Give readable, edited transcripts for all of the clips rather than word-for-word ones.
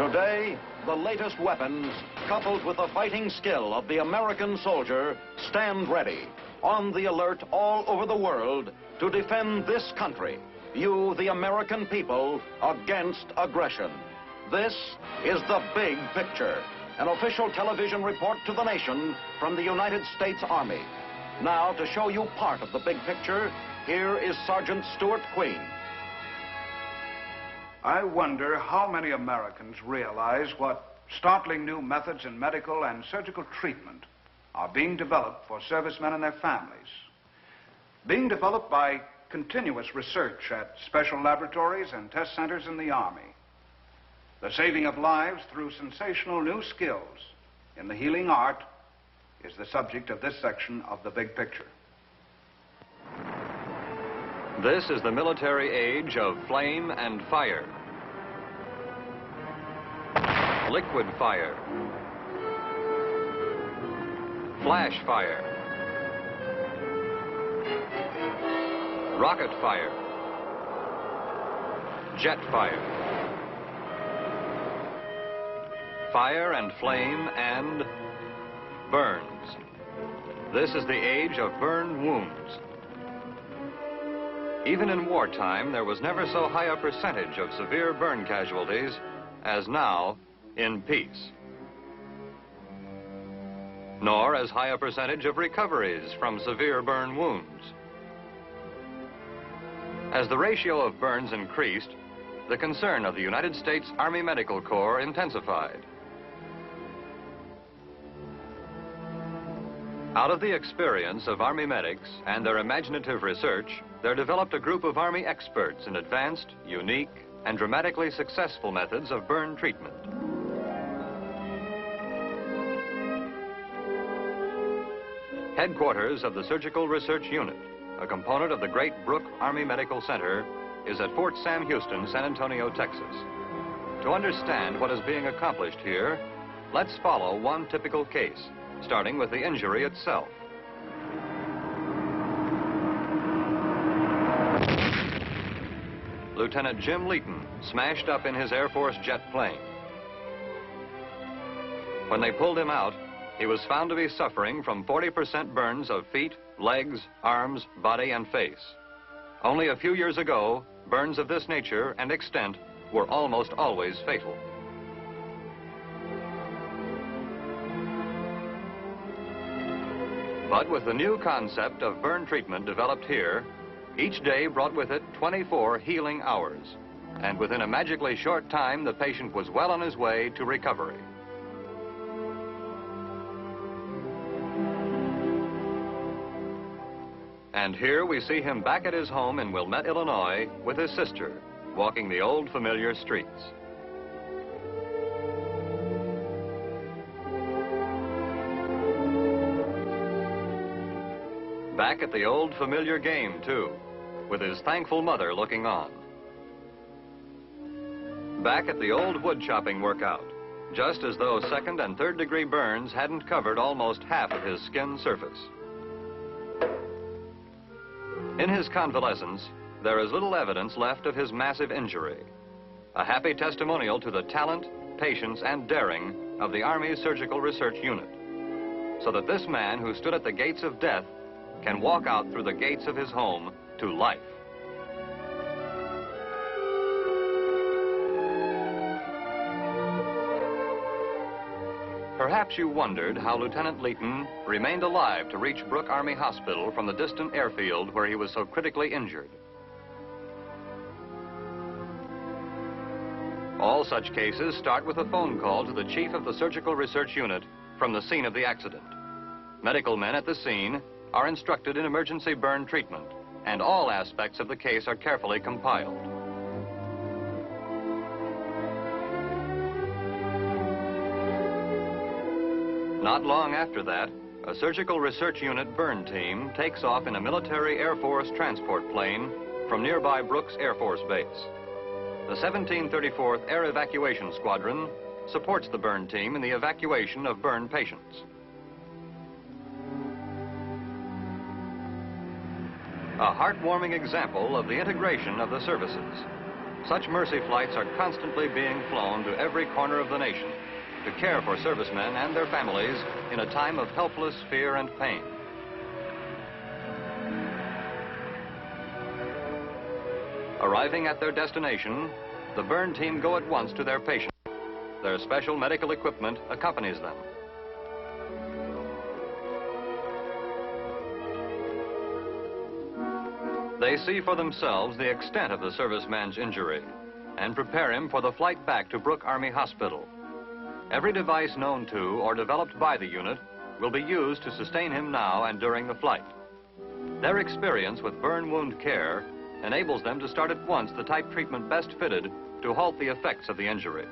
Today, the latest weapons, coupled with the fighting skill of the American soldier, stand ready, on the alert all over the world to defend this country, you, the American people, against aggression. This is The Big Picture, an official television report to the nation from the United States Army. Now, to show you part of the big picture, here is Sergeant Stuart Queen. I wonder how many Americans realize what startling new methods in medical and surgical treatment are being developed for servicemen and their families. Being developed by continuous research at special laboratories and test centers in the Army. The saving of lives through sensational new skills in the healing art is the subject of this section of The Big Picture. This is the military age of flame and fire. Liquid fire. Flash fire. Rocket fire. Jet fire. Fire and flame and burns. This is the age of burn wounds. Even in wartime, there was never so high a percentage of severe burn casualties as now in peace. Nor as high a percentage of recoveries from severe burn wounds. As the ratio of burns increased, the concern of the United States Army Medical Corps intensified. Out of the experience of Army medics and their imaginative research, there developed a group of Army experts in advanced, unique, and dramatically successful methods of burn treatment. Headquarters of the Surgical Research Unit, a component of the Great Brook Army Medical Center, is at Fort Sam Houston, San Antonio, Texas. To understand what is being accomplished here, let's follow one typical case, starting with the injury itself. Lieutenant Jim Leeton smashed up in his Air Force jet plane. When they pulled him out, he was found to be suffering from 40% burns of feet, legs, arms, body, and face. Only a few years ago, burns of this nature and extent were almost always fatal. But with the new concept of burn treatment developed here, each day brought with it 24 healing hours. And within a magically short time, the patient was well on his way to recovery. And here we see him back at his home in Wilmette, Illinois, with his sister, walking the old familiar streets. Back at the old familiar game, too, with his thankful mother looking on. Back at the old wood chopping workout, just as though second and third degree burns hadn't covered almost half of his skin surface. In his convalescence, there is little evidence left of his massive injury. A happy testimonial to the talent, patience, and daring of the Army's Surgical Research Unit. So that this man who stood at the gates of death can walk out through the gates of his home to life. Perhaps you wondered how Lieutenant Leeton remained alive to reach Brooke Army Hospital from the distant airfield where he was so critically injured. All such cases start with a phone call to the Chief of the Surgical Research Unit from the scene of the accident. Medical men at the scene are instructed in emergency burn treatment, and all aspects of the case are carefully compiled. Not long after that, a Surgical Research Unit burn team takes off in a military Air Force transport plane from nearby Brooks Air Force Base. The 1734th Air Evacuation Squadron supports the burn team in the evacuation of burn patients. A heartwarming example of the integration of the services. Such mercy flights are constantly being flown to every corner of the nation to care for servicemen and their families in a time of helpless fear and pain. Arriving at their destination, the burn team go at once to their patient. Their special medical equipment accompanies them. They see for themselves the extent of the serviceman's injury and prepare him for the flight back to Brooke Army Hospital. Every device known to or developed by the unit will be used to sustain him now and during the flight. Their experience with burn wound care enables them to start at once the type treatment best fitted to halt the effects of the injury.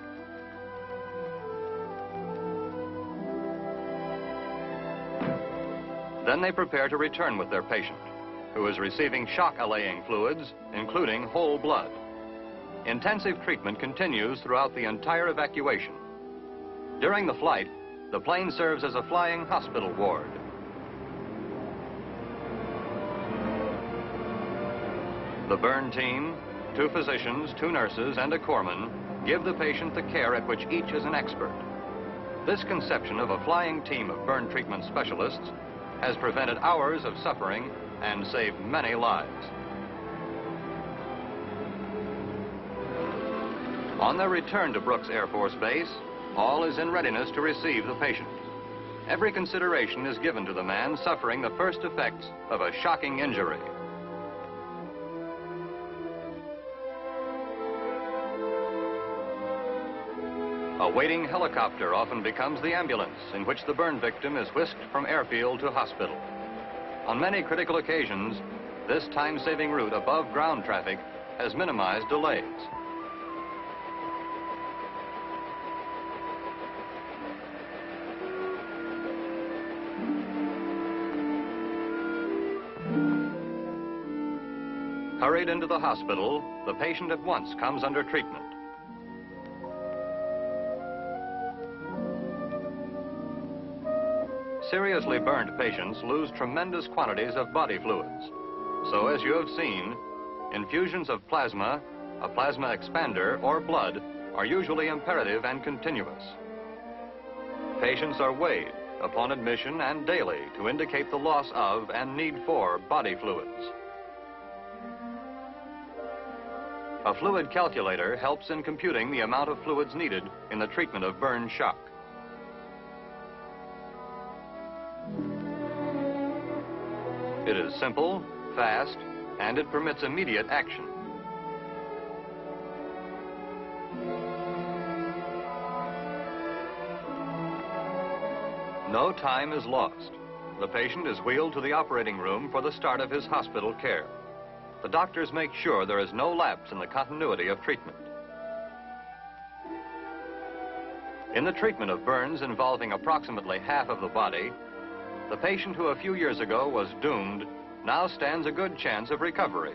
Then they prepare to return with their patient, who is receiving shock-allaying fluids, including whole blood. Intensive treatment continues throughout the entire evacuation. During the flight, the plane serves as a flying hospital ward. The burn team, 2 physicians, 2 nurses, and a corpsman give the patient the care at which each is an expert. This conception of a flying team of burn treatment specialists has prevented hours of suffering and saved many lives. On their return to Brooks Air Force Base, all is in readiness to receive the patient. Every consideration is given to the man suffering the first effects of a shocking injury. A waiting helicopter often becomes the ambulance in which the burn victim is whisked from airfield to hospital. On many critical occasions, this time-saving route above ground traffic has minimized delays. Hurried into the hospital, the patient at once comes under treatment. Seriously burned patients lose tremendous quantities of body fluids. So, as you have seen, infusions of plasma, a plasma expander, or blood are usually imperative and continuous. Patients are weighed upon admission and daily to indicate the loss of and need for body fluids. A fluid calculator helps in computing the amount of fluids needed in the treatment of burn shock. It is simple, fast, and it permits immediate action. No time is lost. The patient is wheeled to the operating room for the start of his hospital care. The doctors make sure there is no lapse in the continuity of treatment. In the treatment of burns involving approximately half of the body, the patient who a few years ago was doomed now stands a good chance of recovery.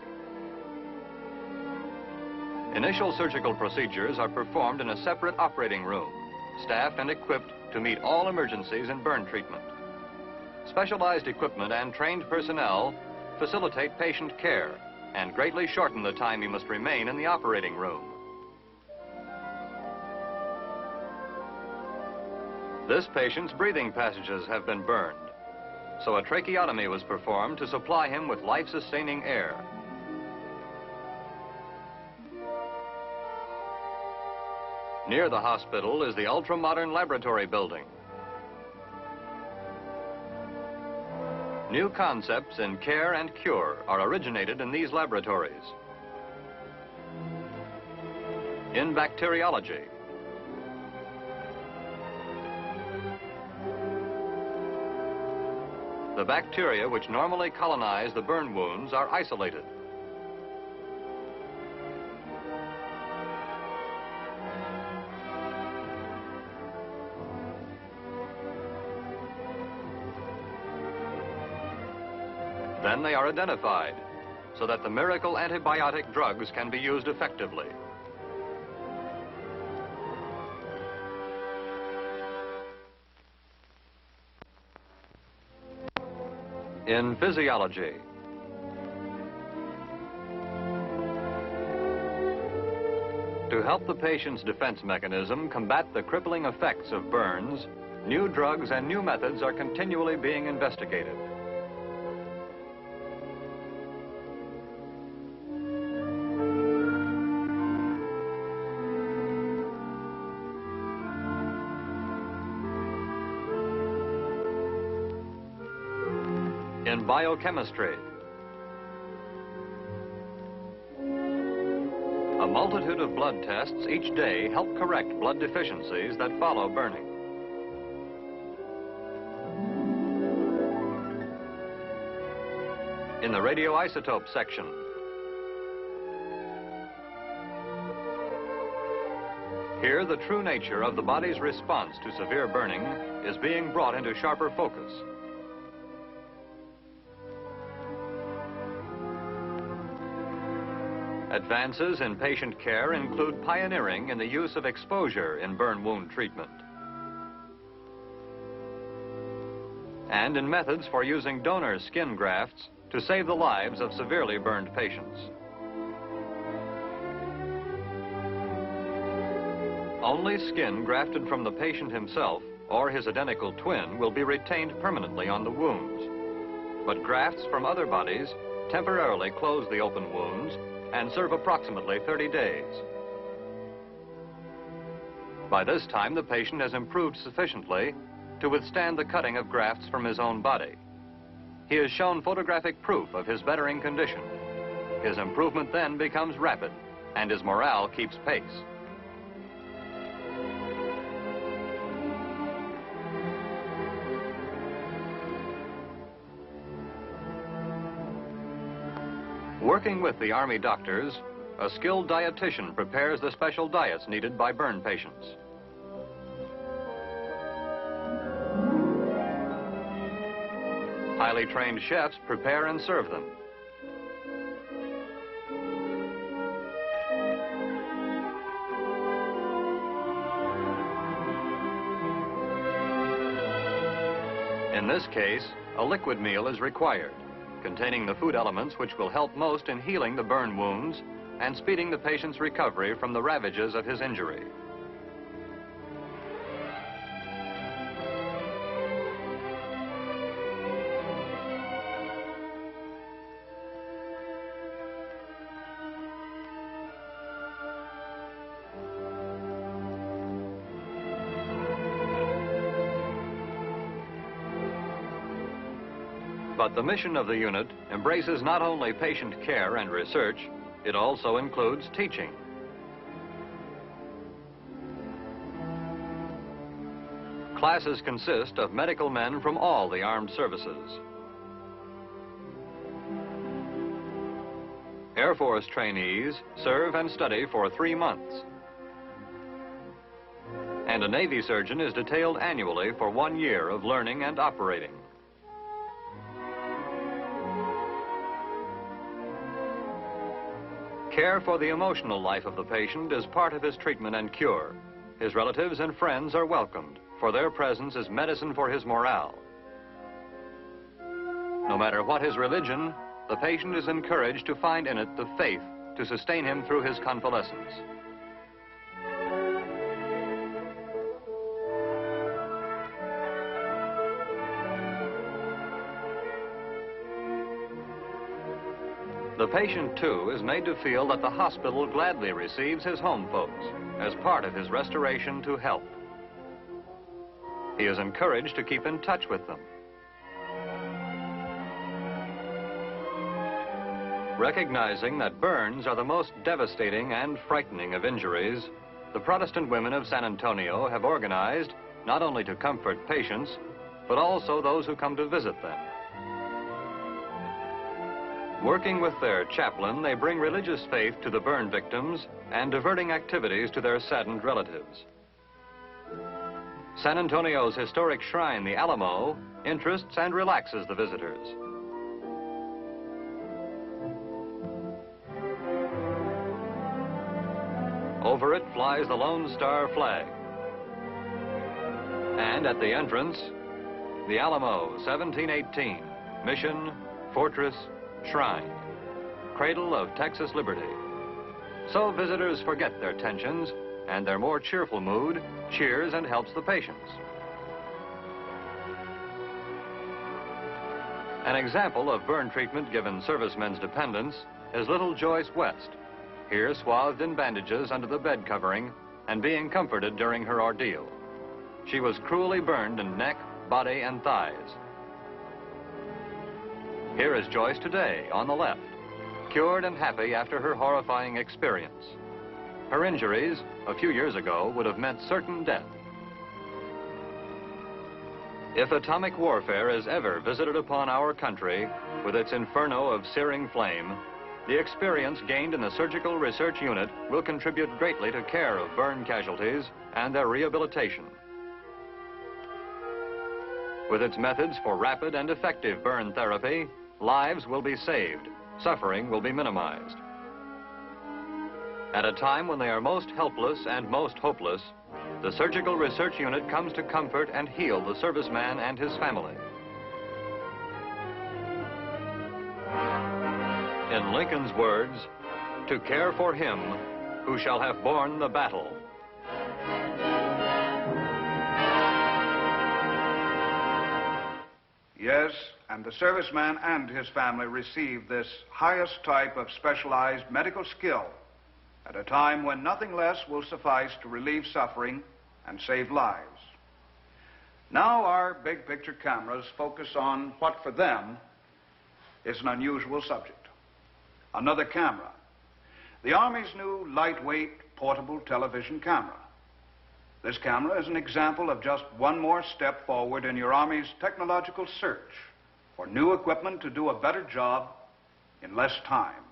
Initial surgical procedures are performed in a separate operating room, staffed and equipped to meet all emergencies in burn treatment. Specialized equipment and trained personnel facilitate patient care and greatly shorten the time he must remain in the operating room. This patient's breathing passages have been burned, so a tracheotomy was performed to supply him with life-sustaining air. Near the hospital is the ultra-modern laboratory building. New concepts in care and cure are originated in these laboratories. In bacteriology, the bacteria which normally colonize the burn wounds are isolated. Then they are identified so that the miracle antibiotic drugs can be used effectively. In physiology, To help the patient's defense mechanism combat the crippling effects of burns, new drugs and new methods are continually being investigated. In biochemistry, a multitude of blood tests each day help correct blood deficiencies that follow burning. In the radioisotope section, here the true nature of the body's response to severe burning is being brought into sharper focus. Advances in patient care include pioneering in the use of exposure in burn wound treatment and in methods for using donor skin grafts to save the lives of severely burned patients. Only skin grafted from the patient himself or his identical twin will be retained permanently on the wounds, but grafts from other bodies temporarily close the open wounds and serve approximately 30 days. By this time, the patient has improved sufficiently to withstand the cutting of grafts from his own body. He has shown photographic proof of his bettering condition. His improvement then becomes rapid, and his morale keeps pace. Working with the Army doctors, a skilled dietitian prepares the special diets needed by burn patients. Highly trained chefs prepare and serve them. In this case, a liquid meal is required, containing the food elements which will help most in healing the burn wounds and speeding the patient's recovery from the ravages of his injury. But the mission of the unit embraces not only patient care and research, it also includes teaching. Classes consist of medical men from all the armed services. Air Force trainees serve and study for 3 months. And a Navy surgeon is detailed annually for 1 year of learning and operating. Care for the emotional life of the patient is part of his treatment and cure. His relatives and friends are welcomed, for their presence is medicine for his morale. No matter what his religion, the patient is encouraged to find in it the faith to sustain him through his convalescence. The patient, too, is made to feel that the hospital gladly receives his home folks as part of his restoration to health. He is encouraged to keep in touch with them. Recognizing that burns are the most devastating and frightening of injuries, the Protestant women of San Antonio have organized not only to comfort patients, but also those who come to visit them. Working with their chaplain, they bring religious faith to the burn victims and diverting activities to their saddened relatives. San Antonio's historic shrine, the Alamo, interests and relaxes the visitors. Over it flies the Lone Star flag. And at the entrance, the Alamo, 1718, Mission, Fortress, Shrine, cradle of Texas liberty. So visitors forget their tensions, and their more cheerful mood cheers and helps the patients. An example of burn treatment given servicemen's dependents is little Joyce West, here swathed in bandages under the bed covering and being comforted during her ordeal. She was cruelly burned in neck, body, and thighs. Here is Joyce today, on the left, cured and happy after her horrifying experience. Her injuries, a few years ago, would have meant certain death. If atomic warfare is ever visited upon our country with its inferno of searing flame, the experience gained in the Surgical Research Unit will contribute greatly to care of burn casualties and their rehabilitation. With its methods for rapid and effective burn therapy, lives will be saved, suffering will be minimized. At a time when they are most helpless and most hopeless, the Surgical Research Unit comes to comfort and heal the serviceman and his family. In Lincoln's words, to care for him who shall have borne the battle. Yes, and the serviceman and his family receive this highest type of specialized medical skill at a time when nothing less will suffice to relieve suffering and save lives. Now our big picture cameras focus on what for them is an unusual subject. Another camera. The Army's new lightweight portable television camera. This camera is an example of just one more step forward in your Army's technological search for new equipment to do a better job in less time.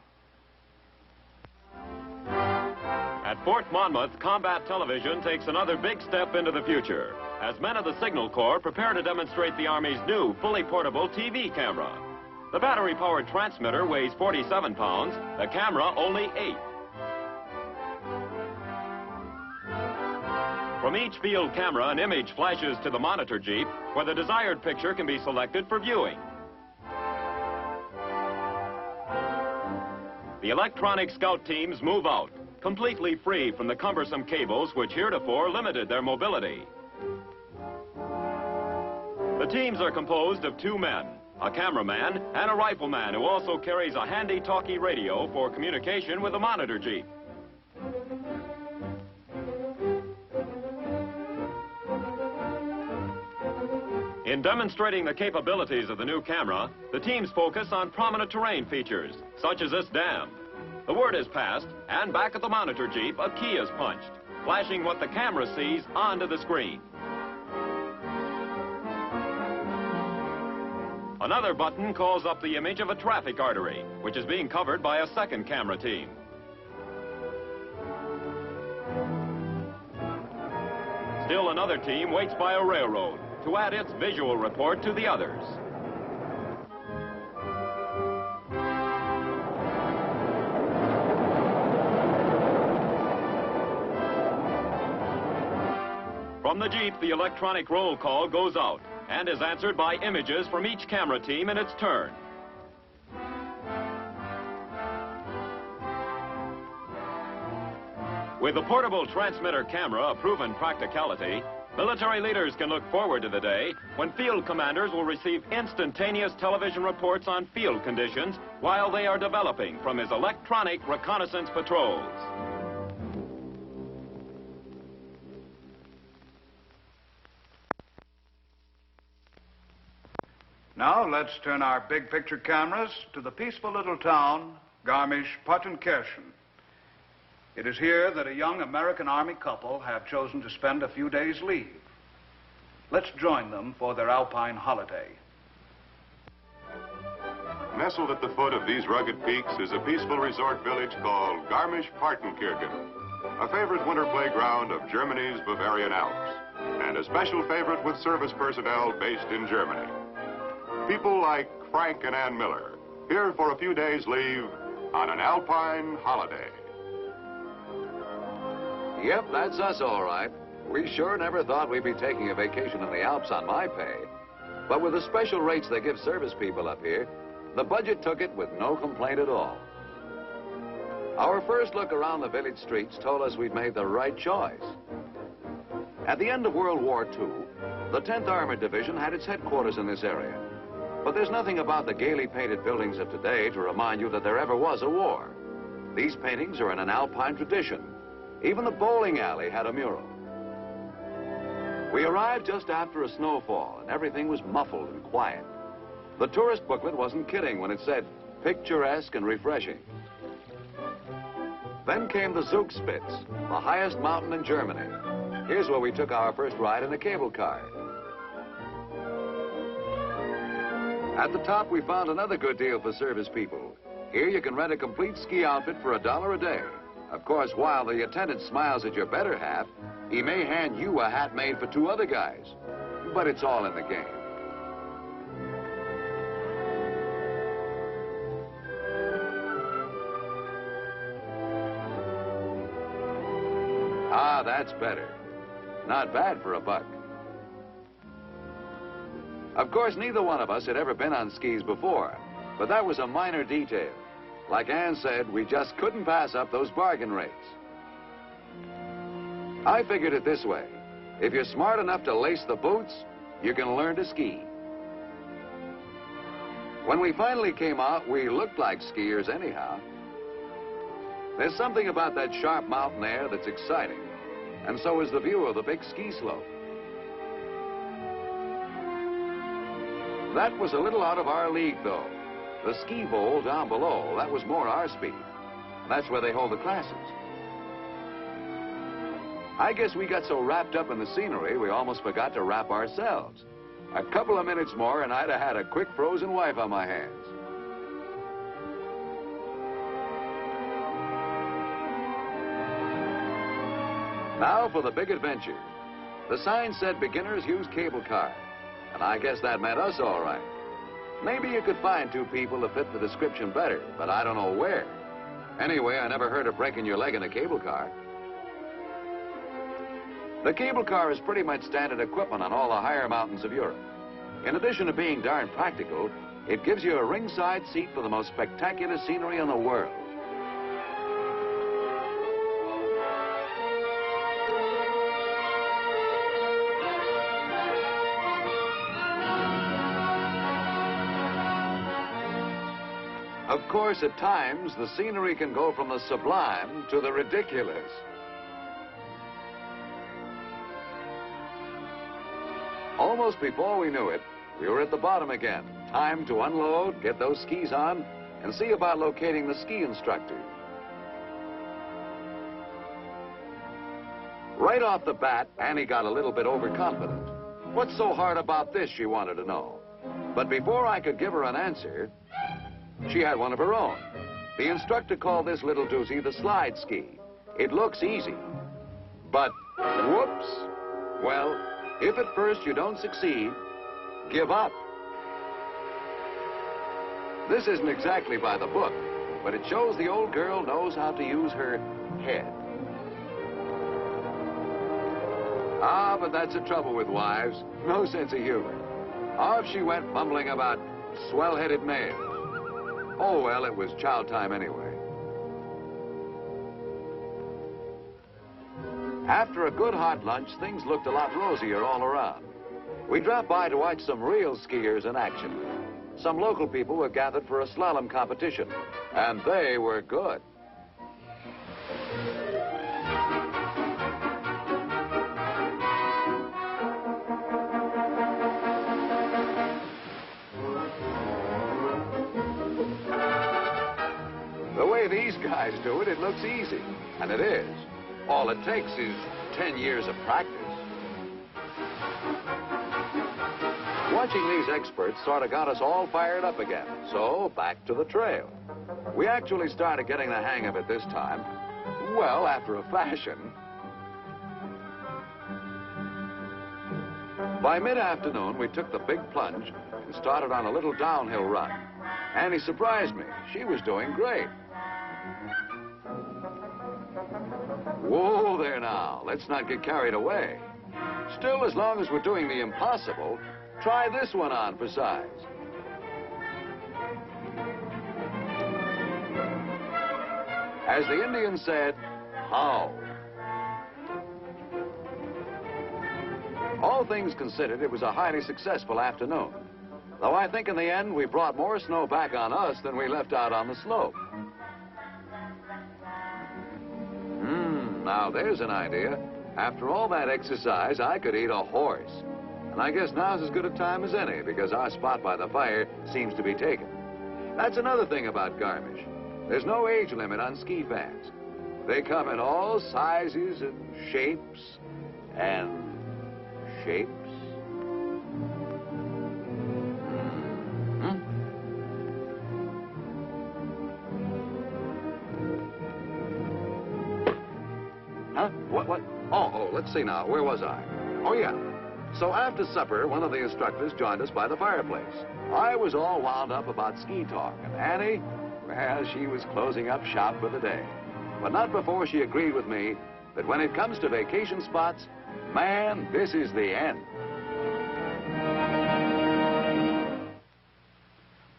At Fort Monmouth, combat television takes another big step into the future as men of the Signal Corps prepare to demonstrate the Army's new fully portable TV camera. The battery-powered transmitter weighs 47 pounds, the camera only 8. From each field camera, an image flashes to the monitor jeep where the desired picture can be selected for viewing. The electronic scout teams move out, completely free from the cumbersome cables which heretofore limited their mobility. The teams are composed of 2 men, a cameraman and a rifleman who also carries a handy talkie radio for communication with the monitor jeep. In demonstrating the capabilities of the new camera, the teams focus on prominent terrain features, such as this dam. The word is passed, and back at the monitor jeep, a key is punched, flashing what the camera sees onto the screen. Another button calls up the image of a traffic artery, which is being covered by a second camera team. Still another team waits by a railroad to add its visual report to the others. From the Jeep, the electronic roll call goes out and is answered by images from each camera team in its turn. With the portable transmitter camera a proven practicality, military leaders can look forward to the day when field commanders will receive instantaneous television reports on field conditions while they are developing from his electronic reconnaissance patrols. Now let's turn our big picture cameras to the peaceful little town, Garmisch-Partenkirchen. It is here that a young American Army couple have chosen to spend a few days' leave. Let's join them for their alpine holiday. Nestled at the foot of these rugged peaks is a peaceful resort village called Garmisch-Partenkirchen, a favorite winter playground of Germany's Bavarian Alps, and a special favorite with service personnel based in Germany. People like Frank and Ann Miller, here for a few days' leave on an alpine holiday. Yep, that's us all right. We sure never thought we'd be taking a vacation in the Alps on my pay. But with the special rates they give service people up here, the budget took it with no complaint at all. Our first look around the village streets told us we'd made the right choice. At the end of World War II, the 10th Armored Division had its headquarters in this area. But there's nothing about the gaily painted buildings of today to remind you that there ever was a war. These paintings are in an Alpine tradition. Even the bowling alley had a mural. We arrived just after a snowfall, and everything was muffled and quiet. The tourist booklet wasn't kidding when it said, picturesque and refreshing. Then came the Zugspitze, the highest mountain in Germany. Here's where we took our first ride in a cable car. At the top, we found another good deal for service people. Here you can rent a complete ski outfit for $1 a day. Of course, while the attendant smiles at your better half, he may hand you a hat made for 2 other guys. But it's all in the game. Ah, that's better. Not bad for $1. Of course, neither one of us had ever been on skis before, but that was a minor detail. Like Ann said, we just couldn't pass up those bargain rates. I figured it this way. If you're smart enough to lace the boots, you can learn to ski. When we finally came out, we looked like skiers anyhow. There's something about that sharp mountain air that's exciting, and so is the view of the big ski slope. That was a little out of our league, though. The ski bowl down below, that was more our speed. That's where they hold the classes. I guess we got so wrapped up in the scenery, we almost forgot to wrap ourselves. A couple of minutes more, and I'd have had a quick frozen wife on my hands. Now for the big adventure. The sign said beginners use cable car, and I guess that meant us all right. Maybe you could find 2 people to fit the description better, but I don't know where. Anyway, I never heard of breaking your leg in a cable car. The cable car is pretty much standard equipment on all the higher mountains of Europe. In addition to being darn practical, it gives you a ringside seat for the most spectacular scenery in the world. Of course, at times, the scenery can go from the sublime to the ridiculous. Almost before we knew it, we were at the bottom again. Time to unload, get those skis on, and see about locating the ski instructor. Right off the bat, Annie got a little bit overconfident. What's so hard about this, she wanted to know. But before I could give her an answer, she had one of her own. The instructor called this little doozy the slide ski. It looks easy, but whoops. Well, if at first you don't succeed, give up. This isn't exactly by the book, but it shows the old girl knows how to use her head. Ah, but that's the trouble with wives. No sense of humor. Off she went mumbling about swell-headed males. Oh, well, it was chow time anyway. After a good hot lunch, things looked a lot rosier all around. We dropped by to watch some real skiers in action. Some local people were gathered for a slalom competition, and they were good. The way these guys do it, it looks easy, and it is. All it takes is 10 years of practice. Watching these experts sort of got us all fired up again, so back to the trail. We actually started getting the hang of it this time. Well, after a fashion. By mid-afternoon, we took the big plunge and started on a little downhill run. Annie surprised me. She was doing great. Whoa there now, let's not get carried away. Still, as long as we're doing the impossible, try this one on for size. As the Indians said, how? All things considered, it was a highly successful afternoon. Though I think in the end we brought more snow back on us than we left out on the slope. Now there's an idea. After all that exercise, I could eat a horse. And I guess now's as good a time as any, because our spot by the fire seems to be taken. That's another thing about Garmisch. There's no age limit on ski fans. They come in all sizes and shapes and shapes. Huh? What? Oh, let's see now. Where was I? Oh, yeah. So after supper, one of the instructors joined us by the fireplace. I was all wound up about ski talk, and Annie, well, she was closing up shop for the day. But not before she agreed with me that when it comes to vacation spots, man, this is the end.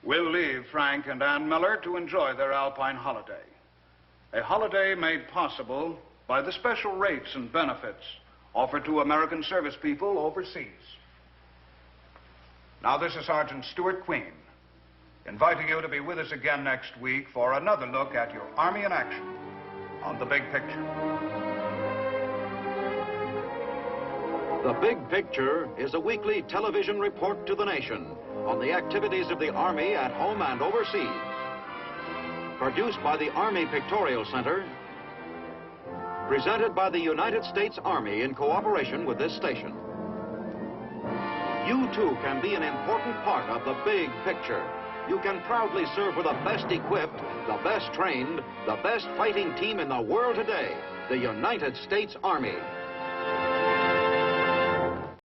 We'll leave Frank and Ann Miller to enjoy their alpine holiday. A holiday made possible by the special rates and benefits offered to American service people overseas. Now, this is Sergeant Stuart Queen, inviting you to be with us again next week for another look at your Army in action on The Big Picture. The Big Picture is a weekly television report to the nation on the activities of the Army at home and overseas. Produced by the Army Pictorial Center, presented by the United States Army in cooperation with this station. You too can be an important part of the big picture. You can proudly serve with the best equipped, the best trained, the best fighting team in the world today, the United States Army.